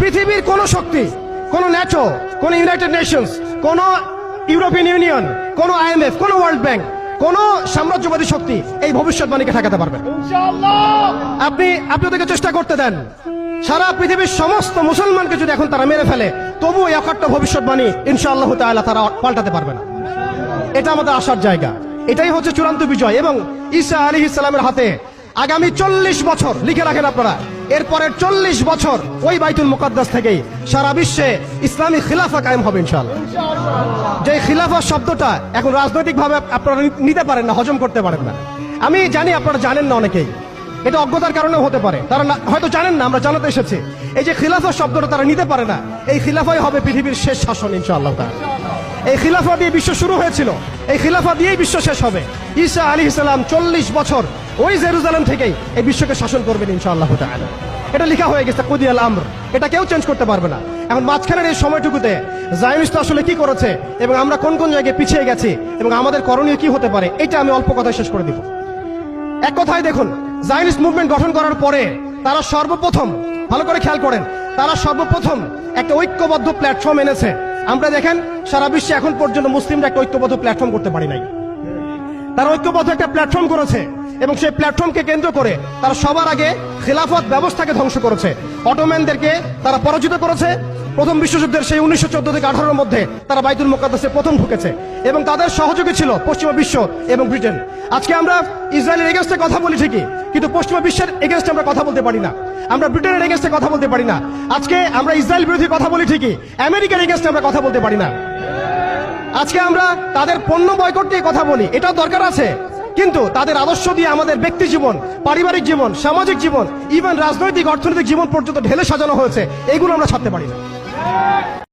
পৃথিবীর কোন শক্তি, কোন ন্যাটো, কোন ইউনাইটেড নেশনস, কোন ইউরোপিয়ান ইউনিয়ন, কোন IMF, কোন ওয়ার্ল্ড ব্যাংক, কোন সাম্রাজ্যবাদী শক্তি এই ভবিষ্যৎবাণীকে ঠেকাতে পারবে না। আপনি ওদেরকে চেষ্টা করতে দেন। সারা পৃথিবীর সমস্ত মুসলমানকে যদি এখন তারা মেরে ফেলে, তবু এই অকাট্য ভবিষ্যৎবাণী ইনশাআল্লাহ তাআলা তারা পাল্টাতে পারবে না। এটা আমাদের আশার জায়গা। এটাই হচ্ছে চূড়ান্ত বিজয়। এবং ঈসা আলাইহিস সালামের হাতে আগামী 40 বছর, লিখে রাখেন আপনারা, এরপরের 40 বছর ওই বাইতুল মুকাদ্দাস থেকেই সারা বিশ্বে ইসলামী খিলাফা কায়েম হবে ইনশাআল্লাহ। যে খিলাফা শব্দটা এখন রাজনৈতিকভাবে আপনারা নিতে পারেন না, হজম করতে পারেন না। আমি জানি আপনারা জানেন না, অনেকেই এটা অজ্ঞতার কারণে হতে পারে, তারা হয়তো জানেন না, আমরা জানাতে এসেছি। এই যে খিলাফা শব্দটা তারা নিতে পারে না, এই খিলাফাই হবে পৃথিবীর শেষ শাসন ইনশাআল্লাহ তাআলা। এই খিলাফা দিয়ে বিশ্ব শুরু হয়েছিল, এই খিলাফা দিয়েই বিশ্ব শেষ হবে। ঈসা আলাইহিস সালাম 40 বছর ওই জেরুজালেম থেকেই এই বিশ্বকে শাসন করবেন ইনশাআল্লাহ তাআলা। এটা লেখা হয়ে গেছে, কুদিয়াল আমর, এটা কেউ চেঞ্জ করতে পারবে না। এখন মাঝখানের এই সময়টুকুতে জায়নিস্ট আসলে কি করেছে এবং আমরা কোন কোন জায়গায় পিছিয়ে গেছি এবং আমাদের করণীয় কি হতে পারে, এটা আমি অল্প কথায় শেষ করে দিব। এক কথায় দেখুন, জায়নিস্ট মুভমেন্ট গঠন করার পরে তারা সর্বপ্রথম, ভালো করে খেয়াল করেন, তারা সর্বপ্রথম একটা ঐক্যবদ্ধ প্ল্যাটফর্ম এনেছে। আমরা দেখেন সারা বিশ্বে এখন পর্যন্ত মুসলিমরা একটা ঐক্যবদ্ধ প্ল্যাটফর্ম করতে পারি নাই। তারা ঐক্যবদ্ধ একটা প্ল্যাটফর্ম করেছে এবং সেই প্ল্যাটফর্মকে কেন্দ্র করে তারা সবার আগে খিলাফত ব্যবস্থাকে ধ্বংস করেছে। অটোম্যানদেরকে তারা পরাজিত করেছে। প্রথম বিশ্বযুদ্ধের সেই 1914 থেকে 18-এর মধ্যে তারা বাইতুল মুকাদ্দাসে প্রথম ঢুকেছে এবং তাদের সহযোগী ছিল পশ্চিমা বিশ্ব এবং ব্রিটেন। আজকে আমরা ইসরায়েলের এগেইনস্টে কথা বলি ঠিকই, কিন্তু পশ্চিমা বিশ্বের এগেইনস্টে আমরা কথা বলতে পারি না। আমরা ব্রিটেনের এগেইনস্টে কথা বলতে পারি না। আজকে আমরা ইসরায়েল বিরোধী কথা বলি ঠিকই, আমেরিকার এগেইনস্টে আমরা কথা বলতে পারি না। আজকে আমরা তাদের পণ্য বয়কট নিয়ে কথা বলি, এটাও দরকার আছে, কিন্তু তাদের আদর্শ দিয়ে আমাদের ব্যক্তি জীবন, পারিবারিক জীবন, সামাজিক জীবন, ইভেন রাজনৈতিক অর্থনৈতিক জীবন পর্যন্ত ঢেলে সাজানো হয়েছে, এগুলো আমরা ছাড়তে পারি না।